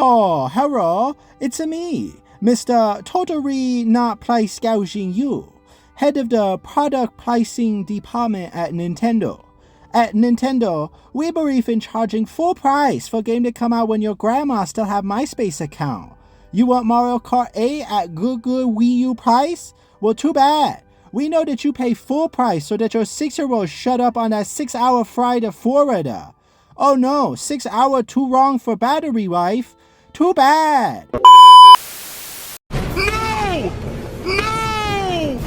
Oh, hello, it's me, Mr. Totally Not Price Gouging You, head of the product pricing department at Nintendo. At Nintendo, we believe in charging full price for game to come out when your grandma still have MySpace account. You want Mario Kart 8 at good Wii U price? Well, too bad. We know that you pay full price so that your 6-year-old shut up on that 6-hour flight to Florida. Oh no, 6 hour too long for battery life. Too bad. No! No!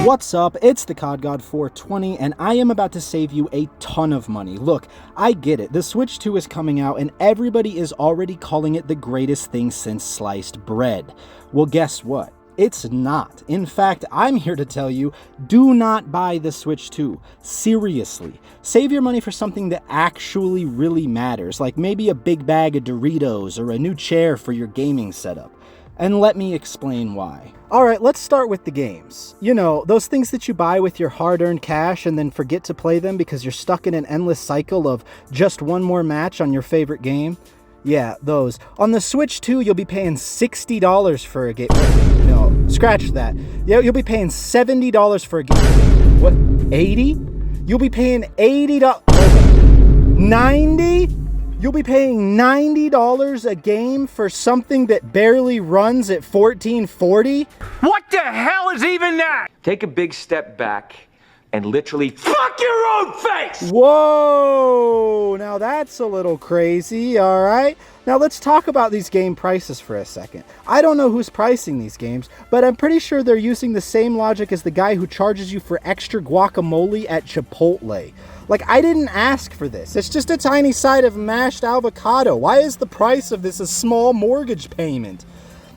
What's up? It's the COD God 420 and I am about to save you a ton of money. Look, I get it. The Switch 2 is coming out and everybody is already calling it the greatest thing since sliced bread. Well, guess what? It's not. In fact, I'm here to tell you, do not buy the Switch 2. Seriously. Save your money for something that actually really matters, like maybe a big bag of Doritos or a new chair for your gaming setup. And let me explain why. Alright, let's start with the games. You know, those things that you buy with your hard-earned cash and then forget to play them because you're stuck in an endless cycle of just one more match on your favorite game. Yeah, those. On the Switch 2, you'll be paying $60 for a game. No, scratch that. Yeah, you'll be paying $70 for a game. What? 80? You'll be paying $80. 90? You'll be paying $90 a game for something that barely runs at 1440? What the hell is even that? Take a big step back and literally fuck your own face! Whoa! Now that's a little crazy, alright? Now let's talk about these game prices for a second. I don't know who's pricing these games, but I'm pretty sure they're using the same logic as the guy who charges you for extra guacamole at Chipotle. Like, I didn't ask for this. It's just a tiny side of mashed avocado. Why is the price of this a small mortgage payment?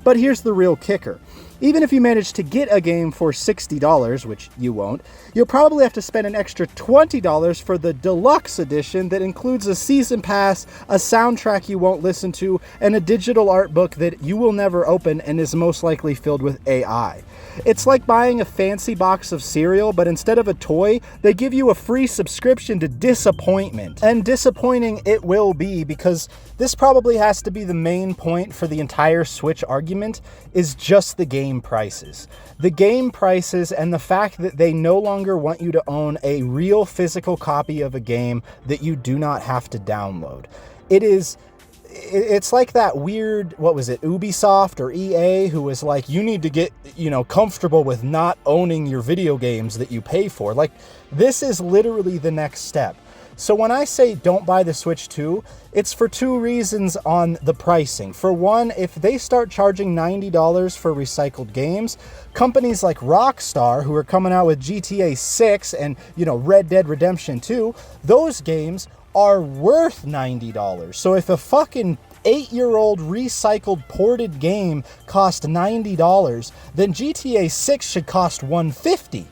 But here's the real kicker. Even if you manage to get a game for $60, which you won't, you'll probably have to spend an extra $20 for the deluxe edition that includes a season pass, a soundtrack you won't listen to, and a digital art book that you will never open and is most likely filled with AI. It's like buying a fancy box of cereal, but instead of a toy, they give you a free subscription to disappointment. And disappointing it will be, because this probably has to be the main point for the entire Switch argument, is just the game prices. The game prices and the fact that they no longer want you to own a real physical copy of a game that you do not have to download. It's like that weird, what was it, Ubisoft or EA, who was like, you need to get, comfortable with not owning your video games that you pay for. Like, this is literally the next step. So when I say don't buy the Switch 2, it's for two reasons on the pricing. For one, if they start charging $90 for recycled games, companies like Rockstar, who are coming out with GTA 6 and, Red Dead Redemption 2, those games are worth $90. So if a fucking 8-year-old recycled ported game cost $90, then GTA 6 should cost $150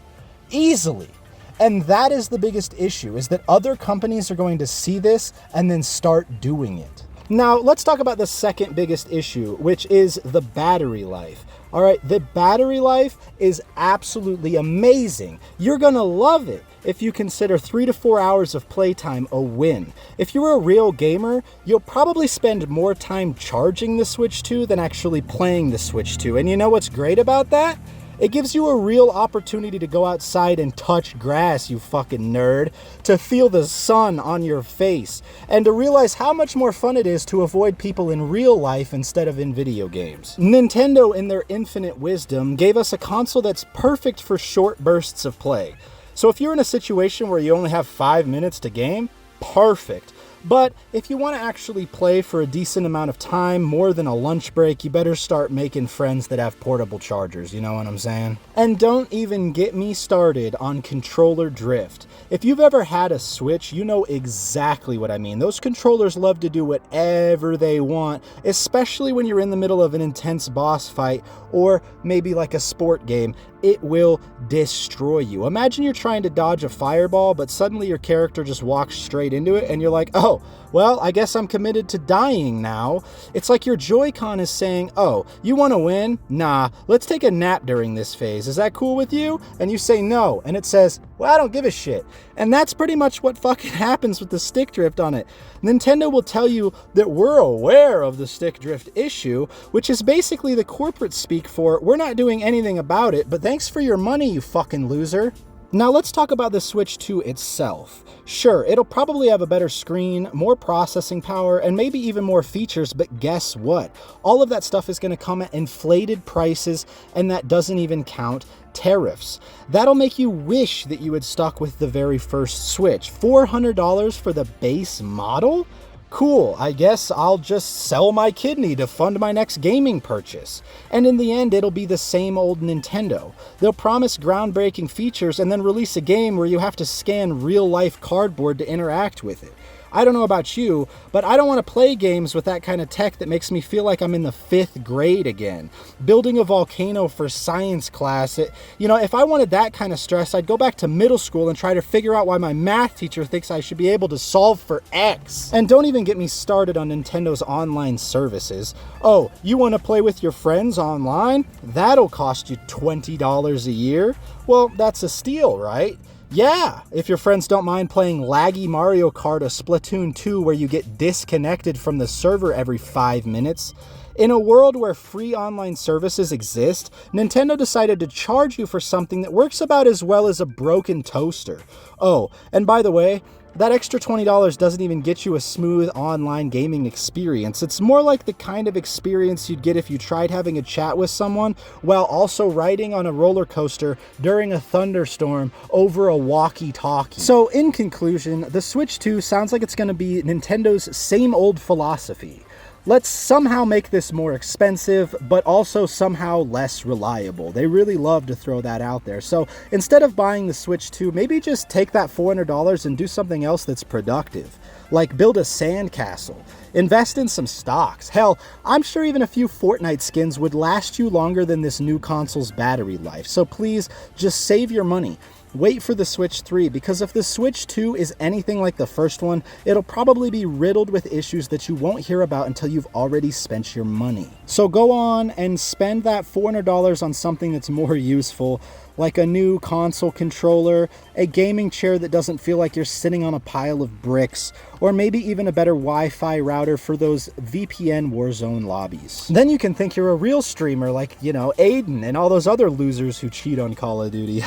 easily. And that is the biggest issue, is that other companies are going to see this and then start doing it. Now, let's talk about the second biggest issue, which is the battery life. All right, the battery life is absolutely amazing. You're gonna love it if you consider 3 to 4 hours of playtime a win. If you're a real gamer, you'll probably spend more time charging the Switch 2 than actually playing the Switch 2. And you know what's great about that? It gives you a real opportunity to go outside and touch grass, you fucking nerd, to feel the sun on your face, and to realize how much more fun it is to avoid people in real life instead of in video games. Nintendo, in their infinite wisdom, gave us a console that's perfect for short bursts of play. So if you're in a situation where you only have 5 minutes to game, perfect. But if you want to actually play for a decent amount of time, more than a lunch break, you better start making friends that have portable chargers, you know what I'm saying? And don't even get me started on controller drift. If you've ever had a Switch, you know exactly what I mean. Those controllers love to do whatever they want, especially when you're in the middle of an intense boss fight or maybe like a sport game. it will destroy you. Imagine you're trying to dodge a fireball, but suddenly your character just walks straight into it and you're like, oh, well, I guess I'm committed to dying now. It's like your Joy-Con is saying, oh, you want to win? Nah, let's take a nap during this phase. Is that cool with you? And you say no, and it says, well, I don't give a shit. And that's pretty much what fucking happens with the stick drift on it. Nintendo will tell you that we're aware of the stick drift issue, which is basically the corporate speak for, we're not doing anything about it, but thanks for your money, you fucking loser. Now let's talk about the Switch 2 itself. Sure, it'll probably have a better screen, more processing power, and maybe even more features, but guess what? All of that stuff is going to come at inflated prices, and that doesn't even count tariffs. That'll make you wish that you had stuck with the very first Switch. $400 for the base model? Cool, I guess I'll just sell my kidney to fund my next gaming purchase. And in the end, it'll be the same old Nintendo. They'll promise groundbreaking features and then release a game where you have to scan real-life cardboard to interact with it. I don't know about you, but I don't want to play games with that kind of tech that makes me feel like I'm in the 5th grade again. Building a volcano for science class, if I wanted that kind of stress, I'd go back to middle school and try to figure out why my math teacher thinks I should be able to solve for X. And don't even get me started on Nintendo's online services. Oh, you want to play with your friends online? That'll cost you $20 a year? Well, that's a steal, right? Yeah, if your friends don't mind playing laggy Mario Kart or Splatoon 2 where you get disconnected from the server every 5 minutes. In a world where free online services exist, Nintendo decided to charge you for something that works about as well as a broken toaster. Oh, and by the way, that extra $20 doesn't even get you a smooth online gaming experience. It's more like the kind of experience you'd get if you tried having a chat with someone while also riding on a roller coaster during a thunderstorm over a walkie-talkie. So in conclusion, the Switch 2 sounds like it's going to be Nintendo's same old philosophy. Let's somehow make this more expensive, but also somehow less reliable. They really love to throw that out there. So instead of buying the Switch 2, maybe just take that $400 and do something else that's productive. Like build a sandcastle, invest in some stocks. Hell, I'm sure even a few Fortnite skins would last you longer than this new console's battery life. So please, just save your money. Wait for the Switch 3, because if the Switch 2 is anything like the first one, it'll probably be riddled with issues that you won't hear about until you've already spent your money. So go on and spend that $400 on something that's more useful, like a new console controller, a gaming chair that doesn't feel like you're sitting on a pile of bricks, or maybe even a better Wi-Fi router for those VPN Warzone lobbies. Then you can think you're a real streamer like, Aiden and all those other losers who cheat on Call of Duty.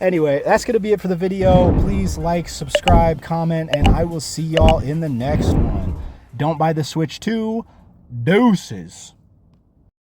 Anyway, that's going to be it for the video. Please like, subscribe, comment, and I will see y'all in the next one. Don't buy the Switch 2. Deuces.